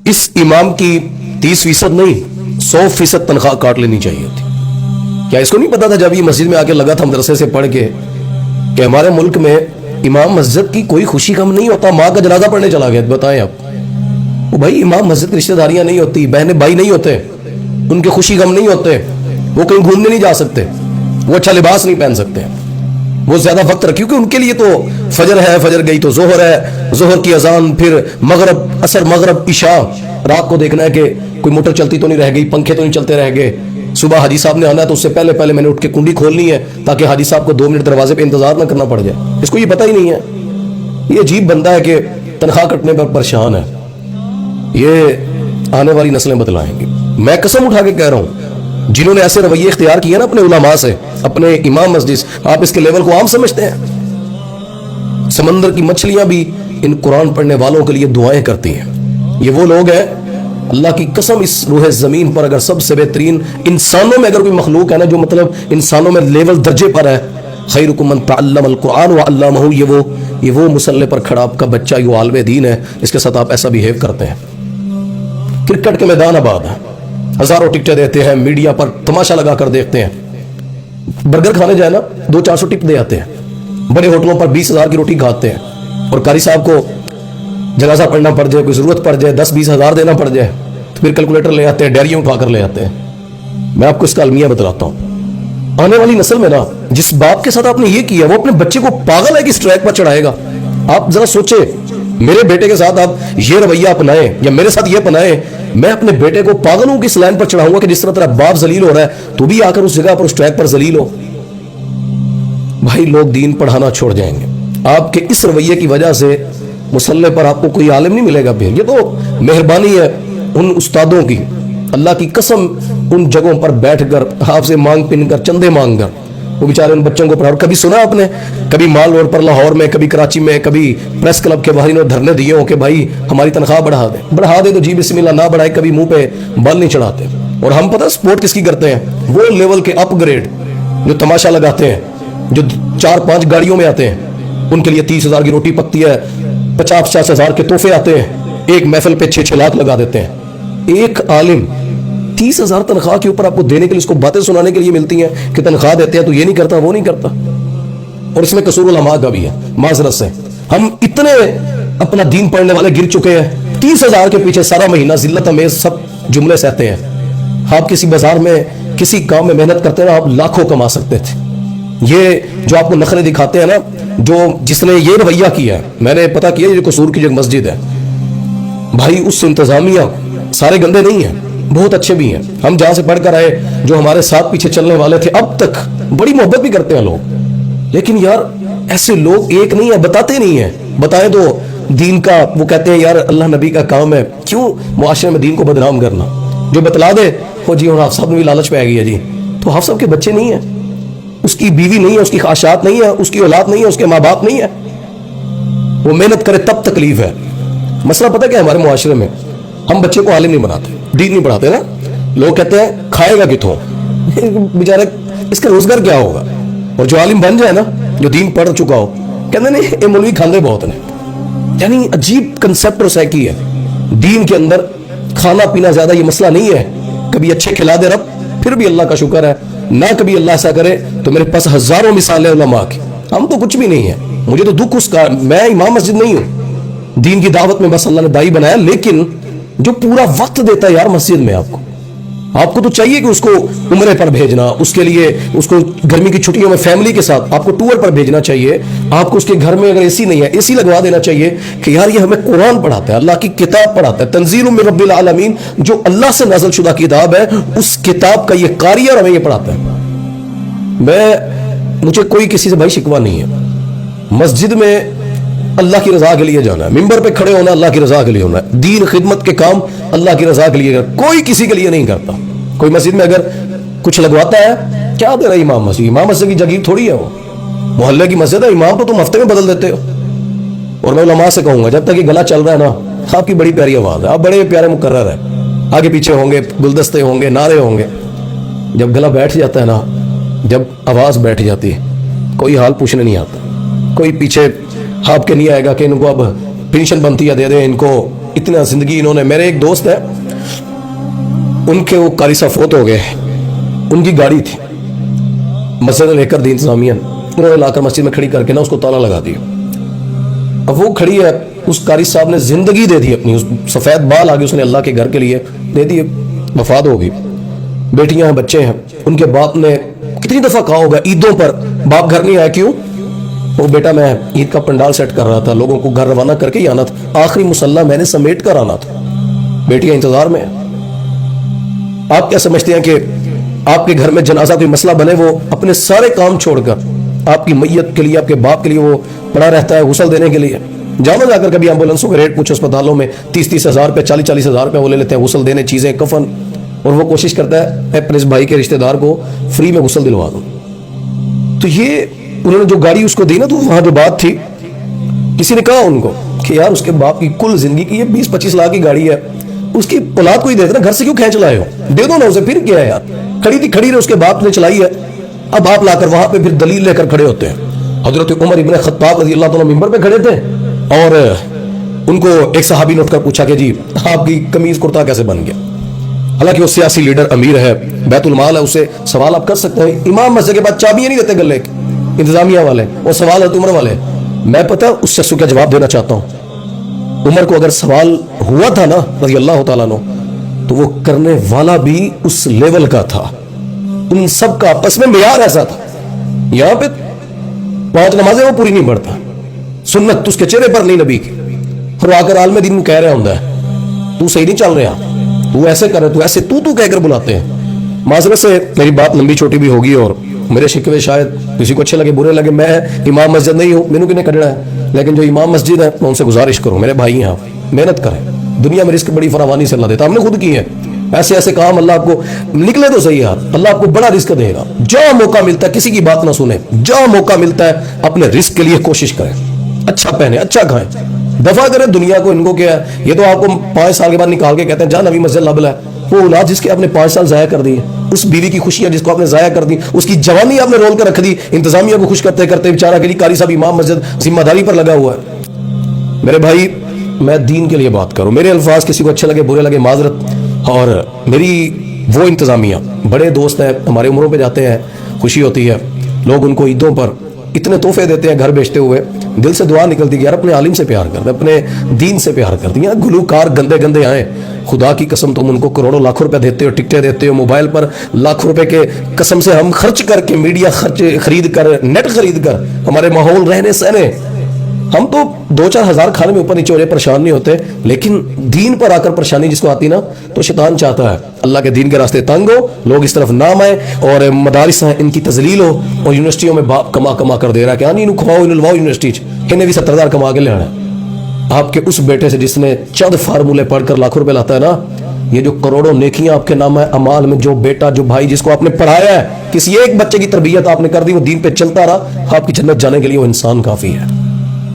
اس امام کی 30% نہیں 100% تنخواہ کاٹ لینی چاہیے تھی. کیا اس کو نہیں پتا تھا جب یہ مسجد میں آ کے لگا تھا مدرسے سے پڑھ کے کہ ہمارے ملک میں امام مسجد کی کوئی خوشی غم نہیں ہوتا؟ ماں کا جنازہ پڑھنے چلا گیا، بتائیں آپ. وہ بھائی امام مسجد کی رشتہ داریاں نہیں ہوتی، بہنیں بھائی نہیں ہوتے، ان کے خوشی غم نہیں ہوتے، وہ کہیں گھومنے نہیں جا سکتے، وہ اچھا لباس نہیں پہن سکتے، وہ زیادہ وقت رکھ، کیونکہ ان کے لیے تو فجر ہے، فجر گئی تو ظہر ہے، ظہر کی اذان، پھر مغرب، عصر، مغرب، عشاء، رات کو دیکھنا ہے کہ کوئی موٹر چلتی تو نہیں رہ گئی، پنکھے تو نہیں چلتے رہ گئے. صبح حاجی صاحب نے آنا ہے تو اس سے پہلے میں نے اٹھ کے کنڈی کھولنی ہے تاکہ حاجی صاحب کو 2 منٹ دروازے پہ انتظار نہ کرنا پڑ جائے. اس کو یہ پتہ ہی نہیں ہے. یہ عجیب بندہ ہے کہ تنخواہ کٹنے پر پریشان ہے. یہ آنے والی نسلیں بتلائیں گی. میں قسم اٹھا کے کہہ رہا ہوں، جنہوں نے ایسے رویے اختیار کیے نا اپنے علماء سے، اپنے امام مسجد، آپ اس کے لیول کو عام سمجھتے ہیں؟ سمندر کی مچھلیاں بھی ان قرآن پڑھنے والوں کے لیے دعائیں کرتی ہیں. یہ وہ لوگ ہیں، اللہ کی قسم، اس روح زمین پر اگر سب سے بہترین انسانوں میں اگر کوئی مخلوق ہے نا جو مطلب انسانوں میں لیول درجے پر ہے، خیرکم من تعلم القرآن وعلمہ، یہ وہ مسلح پر کھڑا آپ کا بچہ، یہ عالم دین ہے، اس کے ساتھ آپ ایسا بیہیو کرتے ہیں. کرکٹ کے میدان آباد ہے، ہزاروں ٹکٹیں دیتے ہیں، میڈیا پر تماشا لگا کر دیکھتے ہیں. برگر کھانے جائے نا 200-400 ٹپ دے آتے ہیں. بڑے ہوٹلوں پر 20,000 کی روٹی کھاتے ہیں، اور قاری صاحب کو جنازہ پڑھنا پڑ جائے، کوئی ضرورت پڑ جائے، 10-20 ہزار دینا پڑ جائے تو پھر کیلکولیٹر لے آتے ہیں، ڈیریوں اٹھا کر لے آتے ہیں. میں آپ کو اس کا المیہ بتلاتا ہوں. آنے والی نسل میں نا جس باپ کے ساتھ آپ نے یہ کیا وہ اپنے بچے کو پاگل ہے کہ اس ٹریک پر چڑھائے گا. آپ ذرا سوچے، میرے بیٹے کے ساتھ آپ یہ رویہ اپنائیں یا میرے ساتھ یہ اپنائیں، میں اپنے بیٹے کو پاگلوں کی اس لائن پر چڑھاؤں گا کہ جس طرح تیرا باپ ذلیل ہو رہا ہے تو بھی آ کر اس جگہ پر اس ٹریک پر ذلیل ہو. بھائی لوگ دین پڑھانا چھوڑ جائیں گے. آپ کے اس رویے کی وجہ سے مسلح پر آپ کو کوئی عالم نہیں ملے گا. پھر یہ تو مہربانی ہے ان استادوں کی، اللہ کی قسم، ان جگہوں پر بیٹھ کر آپ سے مانگ پن کر چندے مانگ کر وہ بیچارے ان بچوں کو پڑھا. کبھی سنا آپ نے کبھی مال روڈ پر لاہور میں، کبھی کراچی میں، کبھی پریس کلب کے باہر دھرنے دیے ہوں کہ بھائی ہماری تنخواہ بڑھا دے تو جی بسم اللہ، نہ بڑھائے کبھی منہ پہ بال نہیں چڑھاتے. اور ہم پتہ سپورٹ کس کی کرتے ہیں؟ وہ لیول کے اپ گریڈ جو تماشا لگاتے ہیں، جو 4-5 گاڑیوں میں آتے ہیں، ان کے لیے 30,000 کی روٹی پکتی ہے، 50-50 ہزار کے تحفے آتے ہیں، ایک محفل پہ 6-6 لاکھ لگا دیتے ہیں. ایک عالم 30,000 تنخواہ کے اوپر آپ کو دینے کے لیے، اس کو باتیں سنانے کے لیے ملتی ہیں کہ تنخواہ دیتے ہیں تو یہ نہیں کرتا وہ نہیں کرتا. اور اس میں قصور علماء کا بھی ہے. معذرت سے ہم اتنے اپنا دین پڑھنے والے گر چکے ہیں، 30,000 کے پیچھے سارا مہینہ ذلت امیز سب جملے سہتے ہیں. آپ کسی بازار میں کسی کام میں محنت کرتے ہیں، آپ لاکھوں کما سکتے تھے. یہ جو آپ کو نخرے دکھاتے ہیں نا، جس نے یہ رویہ کیا ہے، میں نے پتا کیا یہ قصور کی جو مسجد ہے بھائی، اس انتظامیہ سارے گندے نہیں ہیں، بہت اچھے بھی ہیں. ہم جہاں سے پڑھ کر آئے، جو ہمارے ساتھ پیچھے چلنے والے تھے، اب تک بڑی محبت بھی کرتے ہیں لوگ. لیکن یار ایسے لوگ ایک نہیں ہیں، بتاتے نہیں ہیں. بتائیں تو دین کا وہ کہتے ہیں یار اللہ نبی کا کام ہے، کیوں معاشرے میں دین کو بدنام کرنا. جو بتلا دے وہ جی ہوں حافظ صاحب نے بھی لالچ پہ گئی ہے جی، تو حافظ صاحب کے بچے نہیں ہیں، اس کی بیوی نہیں ہے، اس کی خواہشات نہیں ہے، اس کی اولاد نہیں ہے، اس کے ماں باپ نہیں ہے. وہ محنت کرے تب تکلیف ہے. مسئلہ پتہ کیا ہے ہمارے معاشرے میں؟ ہم بچے کو عالم نہیں بناتے، دین نہیں پڑھاتے نا. لوگ کہتے ہیں کھائے گا کتوں، بیچارہ اس کا روزگار کیا ہوگا. اور جو عالم بن جائے نا، جو دین پڑھ چکا ہو، کہتے نہیں یہ مولوی کھاندے بہت نے. یعنی عجیب کنسپٹ اور سائیکی ہے. دین کے اندر کھانا پینا زیادہ یہ مسئلہ نہیں ہے. کبھی اچھے کھلا دے رب پھر بھی اللہ کا شکر ہے، نہ کبھی اللہ ایسا کرے تو میرے پاس ہزاروں مثالیں علماء کی. ہم تو کچھ بھی نہیں ہے. مجھے تو دکھ اس کا، میں امام مسجد نہیں ہوں، دین کی دعوت میں بس اللہ نے دائی بنایا. لیکن جو پورا وقت دیتا ہے یار مسجد میں، آپ کو تو چاہیے کہ اس کو عمرے پر بھیجنا، اس کے لیے اس کو گرمی کی چھٹیوں میں فیملی کے ساتھ آپ کو ٹور پر بھیجنا چاہیے. آپ کو اس کے گھر میں اگر اے سی نہیں ہے اے سی لگوا دینا چاہیے کہ یار یہ ہمیں قرآن پڑھاتا ہے، اللہ کی کتاب پڑھاتا ہے، تنزیل من رب العالمین، جو اللہ سے نازل شدہ کتاب ہے، اس کتاب کا یہ قاری ہے اور ہمیں یہ پڑھاتا ہے. مجھے کوئی کسی سے بھائی شکوہ نہیں ہے. مسجد میں اللہ کی رضا کے لیے جانا ہے، ممبر پہ کھڑے ہونا اللہ کی رضا کے لیے ہونا ہے، دین خدمت کے کام اللہ کی رضا کے لیے، کوئی کسی کے لیے نہیں کرتا. کوئی مسجد میں اگر کچھ لگواتا ہے، کیا دے رہا ہے امام مسجد؟ امام مسجد کی جگیر تھوڑی ہے، وہ محلے کی مسجد ہے. امام تو تم ہفتے میں بدل دیتے ہو. اور میں علماء سے کہوں گا جب تک یہ گلا چل رہا ہے نا، آپ کی بڑی پیاری آواز ہے، آپ بڑے پیارے مقرر ہیں، آگے پیچھے ہوں گے، گلدستے ہوں گے، نعرے ہوں گے. جب گلا بیٹھ جاتا ہے نا، جب آواز بیٹھ جاتی ہے، کوئی حال پوچھنے نہیں آتا. کوئی پیچھے ہاپ کے نہیں آئے گا کہ ان کو اب پینشن بنتی ہے دے دیں، ان کو اتنا زندگی انہوں نے. میرے ایک دوست ہے, ان کے وہ قاری صاحب فوت ہو گئے, ان کی گاڑی تھی, مسجد لے کر دی انتظامیہ, انہوں نے لا کر مسجد میں کھڑی کر کے نا اس کو تالا لگا دیا. اب وہ کھڑی ہے, اس قاری صاحب نے زندگی دے دی اپنی, سفید بال آگے اس نے اللہ کے گھر کے لیے دے دیے, وفات ہو گئی. بیٹیاں ہیں, بچے ہیں, ان کے باپ نے کتنی دفعہ کہا ہوگا عیدوں پر باپ گھر نہیں آیا, کیوں؟ وہ بیٹا میں عید کا پنڈال سیٹ کر رہا تھا, لوگوں کو گھر روانہ کر کے ہی آنا تھا, آخری مصلی میں نے سمیٹ کر آنا تھا. بیٹیاں انتظار میں ہیں. آپ کیا سمجھتے ہیں کہ آپ کے گھر میں جنازہ کوئی مسئلہ بنے, وہ اپنے سارے کام چھوڑ کر آپ کی میت کے لیے, آپ کے باپ کے لیے وہ پڑا رہتا ہے غسل دینے کے لیے؟ جانا جا کر کبھی ایمبولینسوں کے ریٹ پوچھو, اسپتالوں میں 30-30 ہزار روپے 40-40 ہزار روپے وہ لے لیتے ہیں غسل دینے, چیزیں, کفن, اور وہ کوشش کرتا ہے میں اپنے اس بھائی کے رشتہ دار کو فری میں غسل دلوا دوں. تو یہ انہوں نے جو گاڑی اس کو دی نا, تو وہاں جو بات تھی, کسی نے کہا ان کو کہ یار اس کے باپ کی کل زندگی کی یہ 20-25 لاکھ کی گاڑی ہے, اس کی اولاد کو ہی دے دینا, گھر سے کیوں کھینچ لائے ہو, دے دو نا اسے. پھر کیا ہے یار, کھڑی تھی کھڑی رہے, اس کے باپ نے چلائی ہے. اب آپ لا کر وہاں پہ پھر دلیل لے کر کھڑے ہوتے ہیں. حضرت عمر ابن خطاب رضی اللہ تعالیٰ ممبر پہ کھڑے تھے, اور ان کو ایک صحابی نے اٹھ کر پوچھا کہ جی آپ کی قمیض کرتا کیسے بن گیا؟ حالانکہ وہ سیاسی لیڈر, امیر ہے, بیت المال ہے, اسے سوال آپ کر سکتے ہیں. امام مسجد کے بعد چابیاں نہیں دیتے گلے کے, انتظامیہ والے, اور سوال حضرت عمر والے. میں پتہ اس شخص کو کیا جواب دینا چاہتا ہوں. عمر کو اگر سوال ہوا تھا نا رضی اللہ تعالیٰ عنہ, تو وہ کرنے والا بھی اس لیول کا تھا. ان سب کا آپس میں معیار ایسا تھا. یہاں پہ 5 نمازیں وہ پوری نہیں پڑھتا, سنت اس کے چہرے پر نہیں نبی کی, اور آ کر عالم دین کو کہہ رہا ہوں تو صحیح نہیں چل رہا, تو ایسے کر رہے, تو ایسے تو کہہ کر بلاتے ہیں. معذرت سے میری بات لمبی چھوٹی بھی ہوگی, اور میرے شکوے شاید کسی کو اچھے لگے برے لگے. میں امام مسجد نہیں ہوں, مینوں کنے کھڑنا ہے, لیکن جو امام مسجد ہے میں ان سے گزارش کروں, میرے بھائی ہیں, محنت کریں. دنیا میں رزق بڑی فراوانی سے اللہ دیتا, ہم نے خود کی ہے. ایسے ایسے کام اللہ آپ کو نکلے تو صحیح یار, اللہ آپ کو بڑا رزق دے گا. جہاں موقع ملتا ہے کسی کی بات نہ سنیں, جہاں موقع ملتا ہے اپنے رزق کے لیے کوشش کریں, اچھا پہنے, اچھا کھائیں, دفع کریں دنیا کو. ان کو کیا ہے, یہ تو آپ کو 5 سال کے بعد نکال کے کہتے ہیں جا نبی مسجد لب ہے. وہ اولاد جس کے آپ نے 5 سال ضائع کر دی, اس بیوی کی خوشیاں جس کو آپ نے ضائع کر دی, اس کی جوانی آپ نے رول کر رکھ دی, انتظامیہ کو خوش کرتے کرتے بیچارہ کے لیے قاری صاحب امام مسجد ذمہ داری پر لگا ہوا ہے. میرے بھائی میں دین کے لیے بات کروں, میرے الفاظ کسی کو اچھے لگے برے لگے معذرت. اور میری وہ انتظامیہ بڑے دوست ہیں, ہمارے عمروں پہ جاتے ہیں, خوشی ہوتی ہے, لوگ ان کو عیدوں پر اتنے تحفے دیتے ہیں گھر بیچتے ہوئے, دل سے دعا نکلتی ہے یار اپنے عالم سے پیار کر دیں, اپنے دین سے پیار کر دیں. گلوکار گندے گندے آئیں, خدا کی قسم تم ان کو کروڑوں لاکھوں روپے دیتے ہو, ٹکٹیں دیتے ہو, موبائل پر لاکھوں روپے کے قسم سے ہم خرچ کر کے, میڈیا خرچ خرید کر, نیٹ خرید کر, ہمارے ماحول رہنے سہنے, ہم تو 2-4 ہزار کھانے میں اوپر نیچے ہو رہے, پریشان نہیں ہوتے. لیکن دین پر آ کر پریشانی جس کو آتی نا, تو شیطان چاہتا ہے اللہ کے دین کے راستے تنگ ہو, لوگ اس طرف نہ آئیں, اور مدارس ہیں ان کی تذلیل ہو, اور یونیورسٹیوں میں باپ کما کر دے رہا ہے کہ نہیں کھواؤ لواؤ یونیورسٹی انہیں بھی 70,000 کما کے لے آنا. آپ کے اس بیٹے سے جس نے چند فارمولے پڑھ کر لاکھوں روپے لاتا ہے نا, یہ جو کروڑوں نیکیاں آپ کے نام ہے امال میں, جو بیٹا جو بھائی جس کو آپ نے پڑھایا ہے, کسی ایک بچے کی تربیت آپ نے کر دی, وہ دین پہ چلتا رہا, آپ کی جنت جانے کے لیے وہ انسان کافی ہے.